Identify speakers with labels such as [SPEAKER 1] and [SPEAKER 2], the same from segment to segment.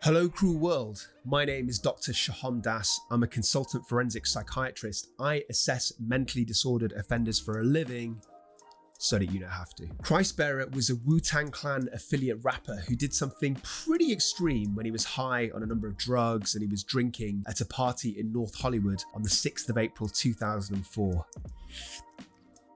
[SPEAKER 1] Hello cruel world, my name is Dr. Shaham Das. I'm a consultant forensic psychiatrist. I assess mentally disordered offenders for a living so that you don't have to. 𝐏𝐬𝐲𝐝 was a Wu-Tang Clan affiliate rapper who did something pretty extreme when he was high on a number of drugs and he was drinking at a party in North Hollywood on the 6th of April 2004.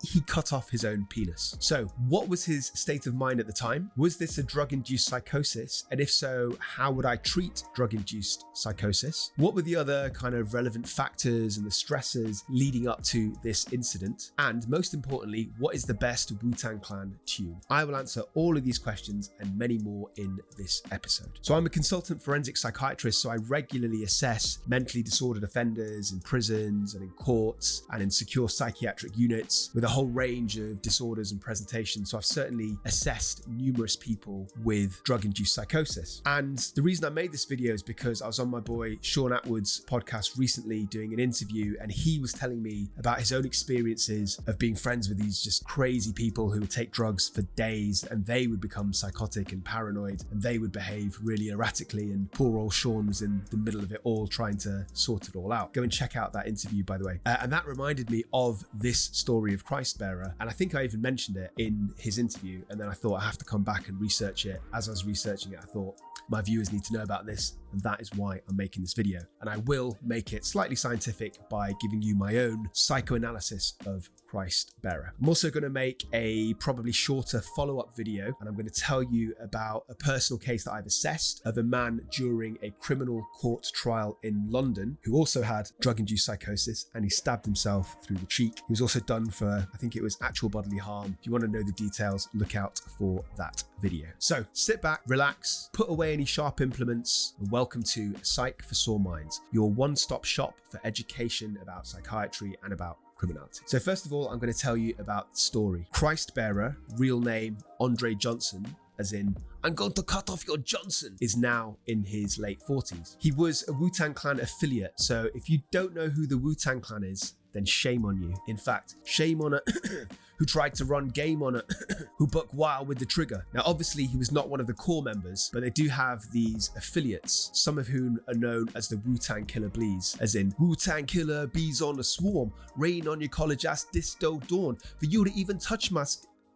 [SPEAKER 1] He cut off his own penis. So what was his state of mind at the time? Was this a drug-induced psychosis? And if so, how would I treat drug-induced psychosis? What were the other kind of relevant factors and the stressors leading up to this incident? And most importantly, what is the best Wu-Tang Clan tune? I will answer all of these questions and many more in this episode. So I'm a consultant forensic psychiatrist, so I regularly assess mentally disordered offenders in prisons and in courts and in secure psychiatric units with a whole range of disorders and presentations. So I've certainly assessed numerous people with drug-induced psychosis. And the reason I made this video is because I was on my boy Sean Atwood's podcast recently doing an interview, and he was telling me about his own experiences of being friends with these just crazy people who would take drugs for days and they would become psychotic and paranoid and they would behave really erratically, and poor old Sean was in the middle of it all trying to sort it all out. Go and check out that interview, by the way. And that reminded me of this story of 𝐏𝐬𝐲𝐝, and I think I even mentioned it in his interview, and then I thought I have to come back and research it. As I was researching it, I thought my viewers need to know about this, and that is why I'm making this video. And I will make it slightly scientific by giving you my own psychoanalysis of 𝐏𝐬𝐲𝐝. I'm also going to make a probably shorter follow-up video, and I'm going to tell you about a personal case that I've assessed of a man during a criminal court trial in London who also had drug-induced psychosis, and he stabbed himself through the cheek. He was also done for, I think it was actual bodily harm. If you want to know the details, look out for that video. So sit back, relax, put away any sharp implements, and welcome to Psych for Sore Minds, your one-stop shop for education about psychiatry and about criminality. So first of all, I'm going to tell you about the story. 𝐏𝐬𝐲𝐝, real name Andre Johnson, as in, I'm going to cut off your Johnson, is now in his late 40s. He was a Wu-Tang Clan affiliate, so if you don't know who the Wu-Tang Clan is, then shame on you. In fact, shame on it who tried to run game on it, who buck wild with the trigger. Now, obviously, he was not one of the core members, but they do have these affiliates, some of whom are known as the Wu-Tang Killer Bees, as in, Wu-Tang Killer Bees on the swarm, rain on your college ass disto dawn, for you to even touch my...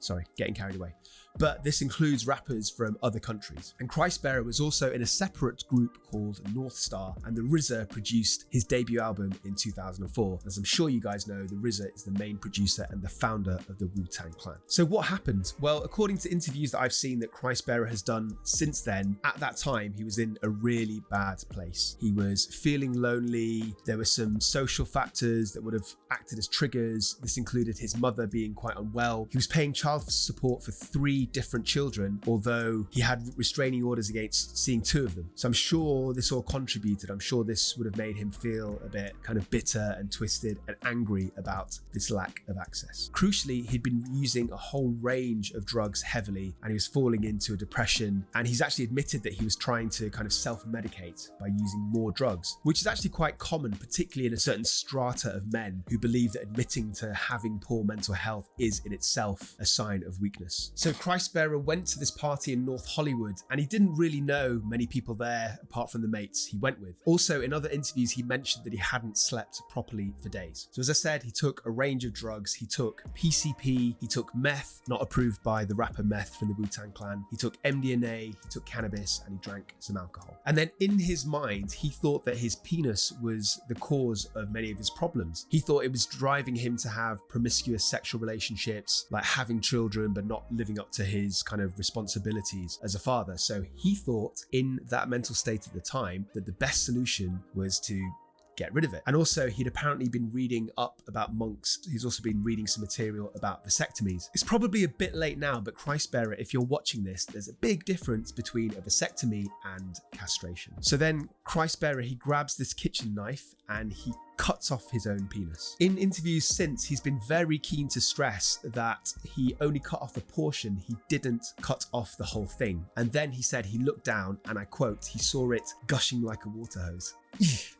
[SPEAKER 1] Sorry, getting carried away. But this includes rappers from other countries. And 𝐏𝐬𝐲𝐝 was also in a separate group called North Star, and the �RZA produced his debut album in 2004. As I'm sure you guys know, the �RZA is the main producer and the founder of the Wu-Tang Clan. So what happened? Well, according to interviews that I've seen that 𝐏𝐬𝐲𝐝 has done since then, at that time, he was in a really bad place. He was feeling lonely. There were some social factors that would have acted as triggers. This included his mother being quite unwell. He was paying child support for 3 different children, although he had restraining orders against seeing 2 of them. So I'm sure this all contributed. I'm sure this would have made him feel a bit kind of bitter and twisted and angry about this lack of access. Crucially, he'd been using a whole range of drugs heavily, and he was falling into a depression, and he's actually admitted that he was trying to kind of self-medicate by using more drugs, which is actually quite common, particularly in a certain strata of men who believe that admitting to having poor mental health is in itself a sign of weakness. So 𝐏𝐬𝐲𝐝 went to this party in North Hollywood, and he didn't really know many people there apart from the mates he went with. Also, in other interviews, he mentioned that he hadn't slept properly for days. So as I said, he took a range of drugs. He took PCP, he took meth, not approved by the rapper Meth from the Wu-Tang Clan. He took MDMA, he took cannabis, and he drank some alcohol. And then in his mind, he thought that his penis was the cause of many of his problems. He thought it was driving him to have promiscuous sexual relationships, like having children but not living up to his kind of responsibilities as a father. So he thought in that mental state at the time that the best solution was to get rid of it. And also, he'd apparently been reading up about monks. He's also been reading some material about vasectomies. It's probably a bit late now, but 𝐏𝐬𝐲𝐝, if you're watching this, there's a big difference between a vasectomy and castration. So then 𝐏𝐬𝐲𝐝, he grabs this kitchen knife and he cuts off his own penis. In interviews since, he's been very keen to stress that he only cut off a portion, he didn't cut off the whole thing. And then he said he looked down and I quote, he saw it gushing like a water hose.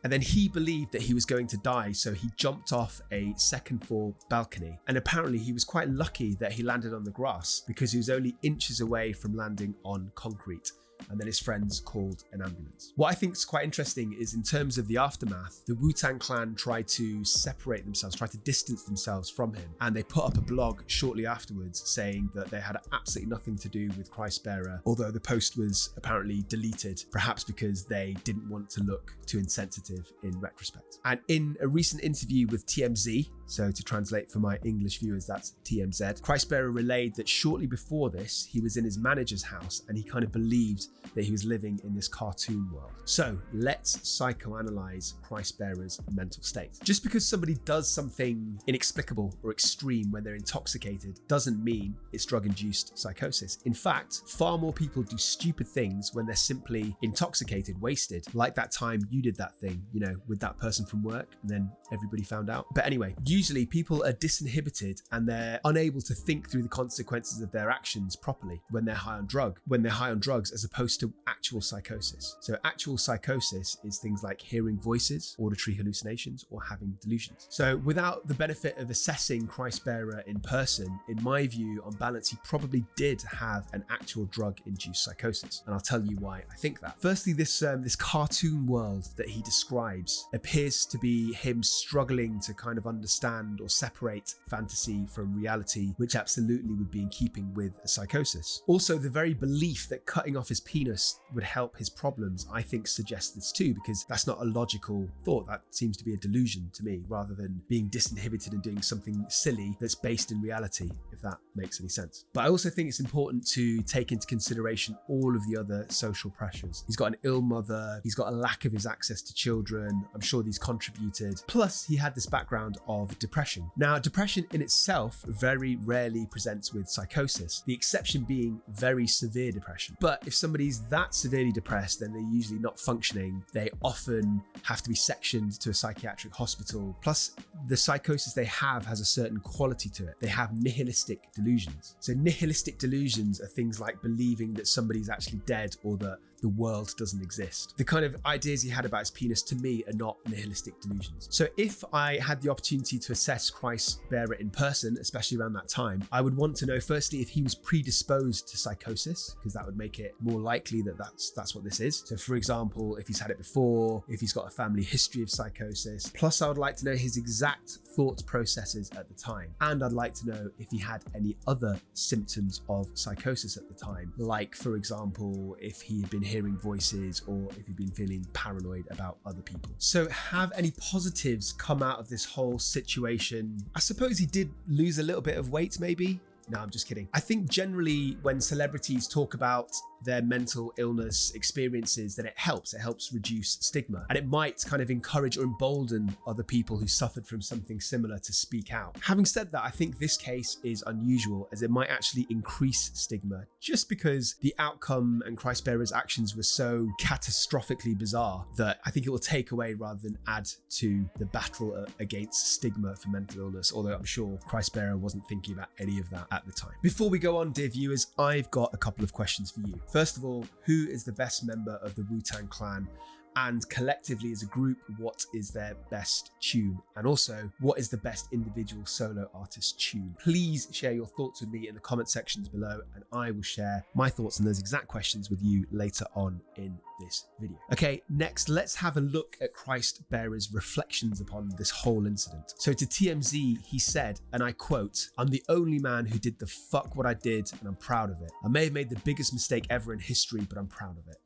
[SPEAKER 1] And then he believed that he was going to die, so he jumped off a second floor balcony. And apparently he was quite lucky that he landed on the grass because he was only inches away from landing on concrete. and then his friends called an ambulance. What I think is quite interesting is in terms of the aftermath, the Wu-Tang Clan tried to separate themselves, tried to distance themselves from him, and they put up a blog shortly afterwards saying that they had absolutely nothing to do with 𝐏𝐬𝐲𝐝, although the post was apparently deleted, perhaps because they didn't want to look too insensitive in retrospect. And in a recent interview with TMZ, so to translate for my English viewers, that's TMZ, 𝐏𝐬𝐲𝐝 relayed that shortly before this, he was in his manager's house and he kind of believed that he was living in this cartoon world. So let's psychoanalyze 𝐏𝐬𝐲𝐝's mental state. Just because somebody does something inexplicable or extreme when they're intoxicated doesn't mean it's drug-induced psychosis. In fact, far more people do stupid things when they're simply intoxicated, wasted, like that time you did that thing, you know, with that person from work and then everybody found out. But anyway, usually people are disinhibited and they're unable to think through the consequences of their actions properly when they're high on drugs, as opposed to actual psychosis. So actual psychosis is things like hearing voices, auditory hallucinations, or having delusions. So without the benefit of assessing 𝐏𝐬𝐲𝐝 in person, in my view, on balance, he probably did have an actual drug-induced psychosis. And I'll tell you why I think that. Firstly, this cartoon world that he describes appears to be him struggling to kind of understand or separate fantasy from reality, which absolutely would be in keeping with a psychosis. Also, the very belief that cutting off his penis would help his problems, I think suggests this too, because that's not a logical thought. That seems to be a delusion to me, rather than being disinhibited and doing something silly that's based in reality, if that makes any sense. But I also think it's important to take into consideration all of the other social pressures. He's got an ill mother, he's got a lack of his access to children, I'm sure these contributed. Plus, he had this background of depression. Now, depression in itself very rarely presents with psychosis, the exception being very severe depression. But if somebody's that severely depressed, then they're usually not functioning. They often have to be sectioned to a psychiatric hospital. Plus, the psychosis they have has a certain quality to it. They have nihilistic delusions. So nihilistic delusions are things like believing that somebody's actually dead or that the world doesn't exist. The kind of ideas he had about his penis, to me, are not nihilistic delusions. So if I had the opportunity to assess 𝐏𝐬𝐲𝐝 in person, especially around that time, I would want to know firstly if he was predisposed to psychosis, because that would make it more likely that that's what this is. So for example, if he's had it before, if he's got a family history of psychosis. Plus, I would like to know his exact thought processes at the time. And I'd like to know if he had any other symptoms of psychosis at the time, like for example, if he had been hearing voices or if he'd been feeling paranoid about other people. So have any positives come out of this whole situation? I suppose he did lose a little bit of weight, maybe. No, I'm just kidding. I think generally when celebrities talk about their mental illness experiences, then it helps reduce stigma, and it might kind of encourage or embolden other people who suffered from something similar to speak out. Having said that, I think this case is unusual, as it might actually increase stigma just because the outcome and 𝐏𝐬𝐲𝐝's actions were so catastrophically bizarre that I think it will take away rather than add to the battle against stigma for mental illness, although I'm sure 𝐏𝐬𝐲𝐝 wasn't thinking about any of that at the time. Before we go on, dear viewers, I've got a couple of questions for you. First of all, who is the best member of the Wu-Tang Clan? And collectively as a group, what is their best tune? And also, what is the best individual solo artist tune? Please share your thoughts with me in the comment sections below, and I will share my thoughts on those exact questions with you later on in this video. Okay, next, let's have a look at 𝐏𝐬𝐲𝐝's reflections upon this whole incident. So to TMZ, he said, and I quote, "I'm the only man who did the fuck what I did, and I'm proud of it. I may have made the biggest mistake ever in history, but I'm proud of it."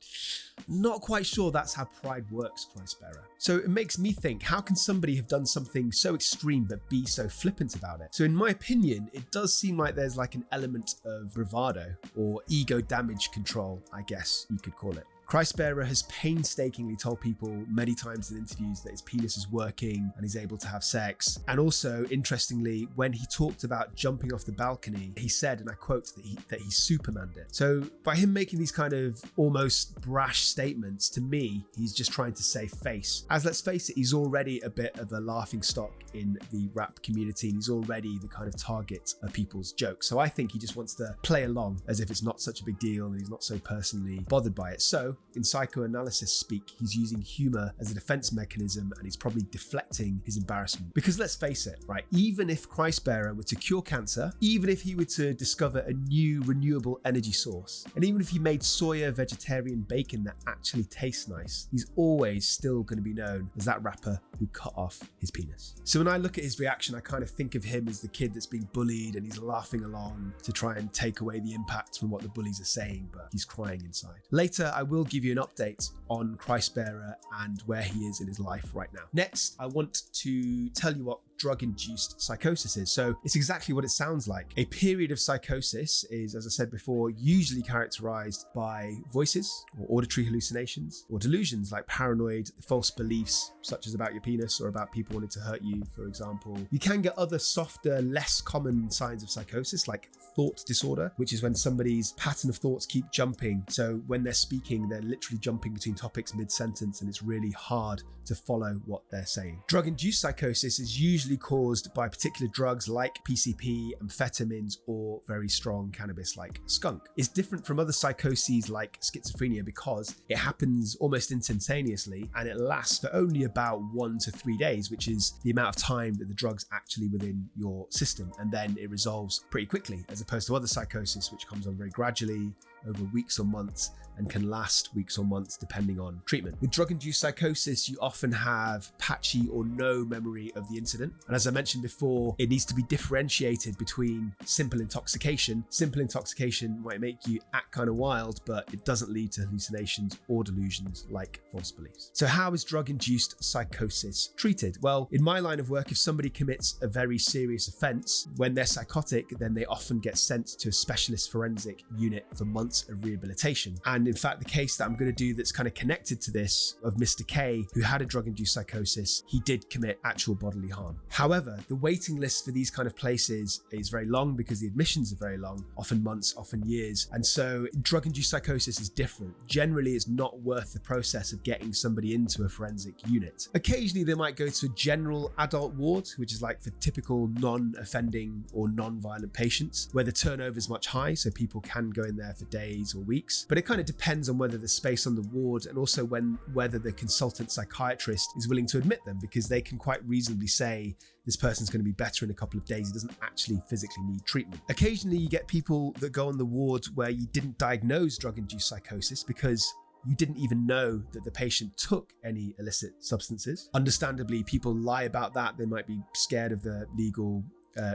[SPEAKER 1] Not quite sure that's how pride works, 𝐏𝐬𝐲𝐝. So it makes me think, how can somebody have done something so extreme but be so flippant about it? So in my opinion, it does seem like there's like an element of bravado or ego damage control, I guess you could call it. 𝐏𝐬𝐲𝐝 has painstakingly told people many times in interviews that his penis is working and he's able to have sex. And also, interestingly, when he talked about jumping off the balcony, he said, and I quote, that he Supermaned it. So by him making these kind of almost brash statements, to me, he's just trying to save face. As let's face it, he's already a bit of a laughing stock in the rap community, and he's already the kind of target of people's jokes. So I think he just wants to play along as if it's not such a big deal and he's not so personally bothered by it. So know, in psychoanalysis speak, he's using humor as a defense mechanism and he's probably deflecting his embarrassment. Because let's face it, right? Even if 𝐏𝐬𝐲𝐝 were to cure cancer, even if he were to discover a new renewable energy source, and even if he made soya vegetarian bacon that actually tastes nice, he's always still going to be known as that rapper who cut off his penis. So when I look at his reaction, I kind of think of him as the kid that's being bullied and he's laughing along to try and take away the impact from what the bullies are saying, but he's crying inside. Later, I will give you an update on 𝐏𝐬𝐲𝐝 and where he is in his life right now. Next, I want to tell you what drug-induced psychosis is. So it's exactly what it sounds like. A period of psychosis is, as I said before, usually characterized by voices or auditory hallucinations or delusions like paranoid false beliefs, such as about your penis or about people wanting to hurt you, for example. You can get other softer, less common signs of psychosis like thought disorder, which is when somebody's pattern of thoughts keep jumping. So when they're speaking, they're literally jumping between topics mid-sentence and it's really hard to follow what they're saying. Drug-induced psychosis is usually caused by particular drugs like PCP, amphetamines, or very strong cannabis like skunk. It's different from other psychoses like schizophrenia because it happens almost instantaneously and it lasts for only about 1 to 3 days, which is the amount of time that the drug's actually within your system, and then it resolves pretty quickly, as opposed to other psychosis which comes on very gradually over weeks or months and can last weeks or months depending on treatment. With drug-induced psychosis, you often have patchy or no memory of the incident. And as I mentioned before, it needs to be differentiated between simple intoxication. Simple intoxication might make you act kind of wild, but it doesn't lead to hallucinations or delusions like false beliefs. So how is drug-induced psychosis treated? Well, in my line of work, if somebody commits a very serious offense, when they're psychotic, then they often get sent to a specialist forensic unit for months of rehabilitation. And in fact, the case that I'm going to do that's kind of connected to this of Mr. K, who had a drug-induced psychosis, he did commit actual bodily harm. However, the waiting list for these kind of places is very long because the admissions are very long, often months, often years. And so drug-induced psychosis is different. Generally, it's not worth the process of getting somebody into a forensic unit. Occasionally, they might go to a general adult ward, which is like for typical non-offending or non-violent patients, where the turnover is much high, so people can go in there for days or weeks. But it kind of depends on whether there's space on the ward and also whether the consultant psychiatrist is willing to admit them, because they can quite reasonably say this person's going to be better in a couple of days. He doesn't actually physically need treatment. Occasionally you get people that go on the ward where you didn't diagnose drug-induced psychosis because you didn't even know that the patient took any illicit substances. Understandably, people lie about that. They might be scared of the legal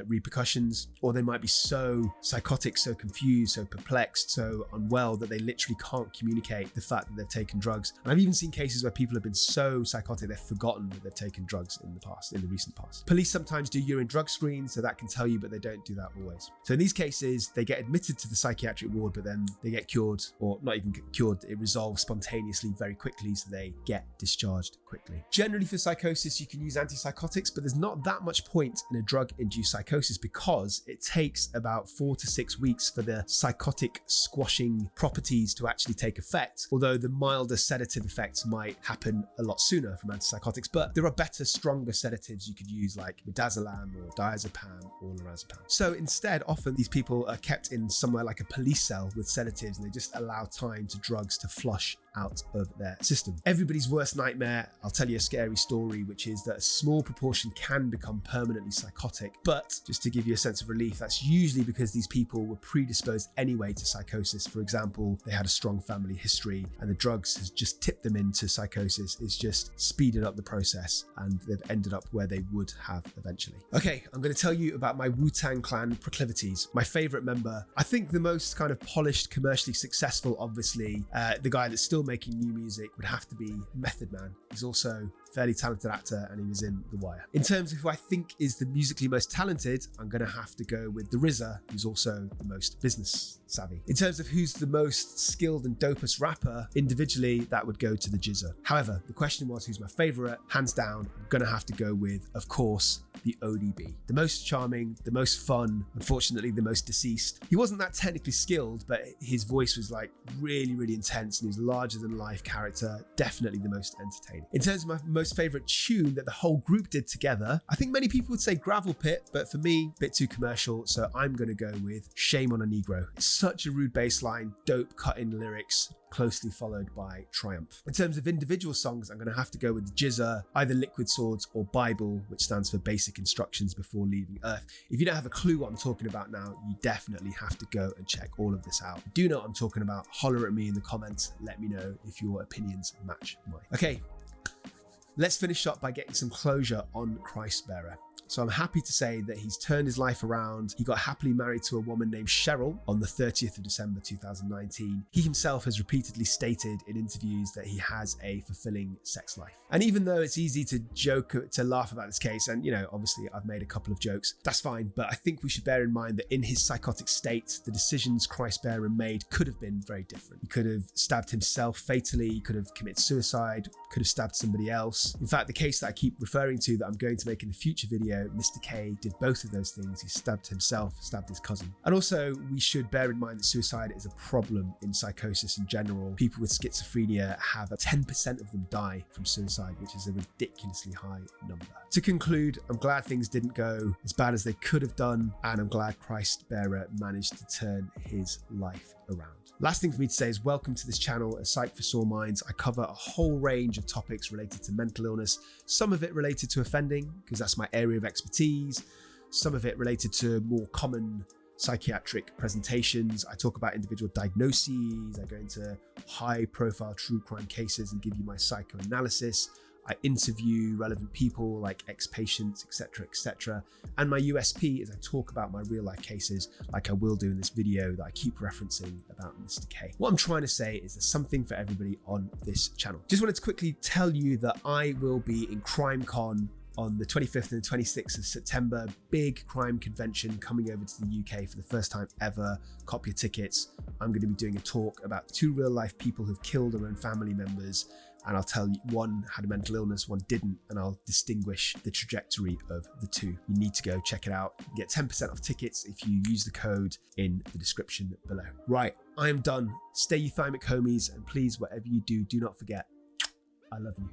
[SPEAKER 1] repercussions, or they might be so psychotic, so confused, so perplexed, so unwell that they literally can't communicate the fact that they've taken drugs. And I've even seen cases where people have been so psychotic they've forgotten that they've taken drugs in the recent past. Police sometimes do urine drug screens, so that can tell you, but they don't do that always. So in these cases, they get admitted to the psychiatric ward, but then they get cured, or not even cured, it resolves spontaneously very quickly, so they get discharged quickly. Generally for psychosis, you can use antipsychotics, but there's not that much point in a drug-induced psychosis because it takes about 4 to 6 weeks for the psychotic squashing properties to actually take effect, although the milder sedative effects might happen a lot sooner from antipsychotics. But there are better, stronger sedatives you could use like midazolam or diazepam or lorazepam. So instead, often these people are kept in somewhere like a police cell with sedatives, and they just allow time to drugs to flush out of their system. Everybody's worst nightmare, I'll tell you a scary story, which is that a small proportion can become permanently psychotic. But just to give you a sense of relief, that's usually because these people were predisposed anyway to psychosis. For example, they had a strong family history and the drugs has just tipped them into psychosis. It's just speeded up the process and they've ended up where they would have eventually. Okay, I'm going to tell you about my Wu-Tang Clan proclivities. My favorite member, I think the most kind of polished, commercially successful, obviously, the guy that's still making new music would have to be Method Man. He's also a fairly talented actor and he was in The Wire. In terms of who I think is the musically most talented, I'm going to have to go with the RZA, who's also the most business savvy. In terms of who's the most skilled and dopest rapper, individually, that would go to the GZA. However, the question was who's my favorite? Hands down, I'm going to have to go with, of course, the ODB. The most charming, the most fun, unfortunately the most deceased. He wasn't that technically skilled, but his voice was like really, really intense and he was a larger than life character, definitely the most entertaining. In terms of my most favorite tune that the whole group did together, I think many people would say Gravel Pit, but for me, a bit too commercial, so I'm going to go with Shame on a Negro. It's such a rude bass line, dope cut-in lyrics, closely followed by Triumph. In terms of individual songs, I'm going to have to go with 𝐏𝐬𝐲𝐜𝐡, either Liquid Swords or Bible, which stands for Basic Instructions Before Leaving Earth. If you don't have a clue what I'm talking about now, you definitely have to go and check all of this out. If you do know what I'm talking about, holler at me in the comments. Let me know if your opinions match mine. Okay, let's finish up by getting some closure on 𝐾™℗℗ℏ. So I'm happy to say that he's turned his life around. He got happily married to a woman named Cheryl on the 30th of December 2019. He himself has repeatedly stated in interviews that he has a fulfilling sex life. And even though it's easy to laugh about this case, and obviously I've made a couple of jokes, that's fine, but I think we should bear in mind that in his psychotic state, the decisions 𝐾™℗℗ℏ made could have been very different. He could have stabbed himself fatally, he could have committed suicide, could have stabbed somebody else. In fact, the case that I keep referring to that I'm going to make in the future video, Mr. K did both of those things. He stabbed himself, stabbed his cousin. And also, we should bear in mind that suicide is a problem in psychosis in general. People with schizophrenia have 10% of them die from suicide, which is a ridiculously high number. To conclude, I'm glad things didn't go as bad as they could have done, and I'm glad 𝐾™℗℗ℏ managed to turn his life around. Last thing for me to say is welcome to this channel, A Psych for Sore Minds. I cover a whole range of topics related to mental illness, some of it related to offending, because that's my area of expertise, some of it related to more common psychiatric presentations. I talk about individual diagnoses, I go into high profile true crime cases and give you my psychoanalysis. I interview relevant people like ex-patients, etc. And my USP is I talk about my real life cases like I will do in this video that I keep referencing about Mr. K. What I'm trying to say is there's something for everybody on this channel. Just wanted to quickly tell you that I will be in CrimeCon on the 25th and 26th of September, big crime convention coming over to the UK for the first time ever. Cop your tickets. I'm going to be doing a talk about 2 real life people who've killed their own family members, and I'll tell you one had a mental illness, one didn't, and I'll distinguish the trajectory of the 2. You need to go check it out. You get 10% off tickets if you use the code in the description below. Right, I am done. Stay euthymic homies, and please, whatever you do, do not forget, I love you.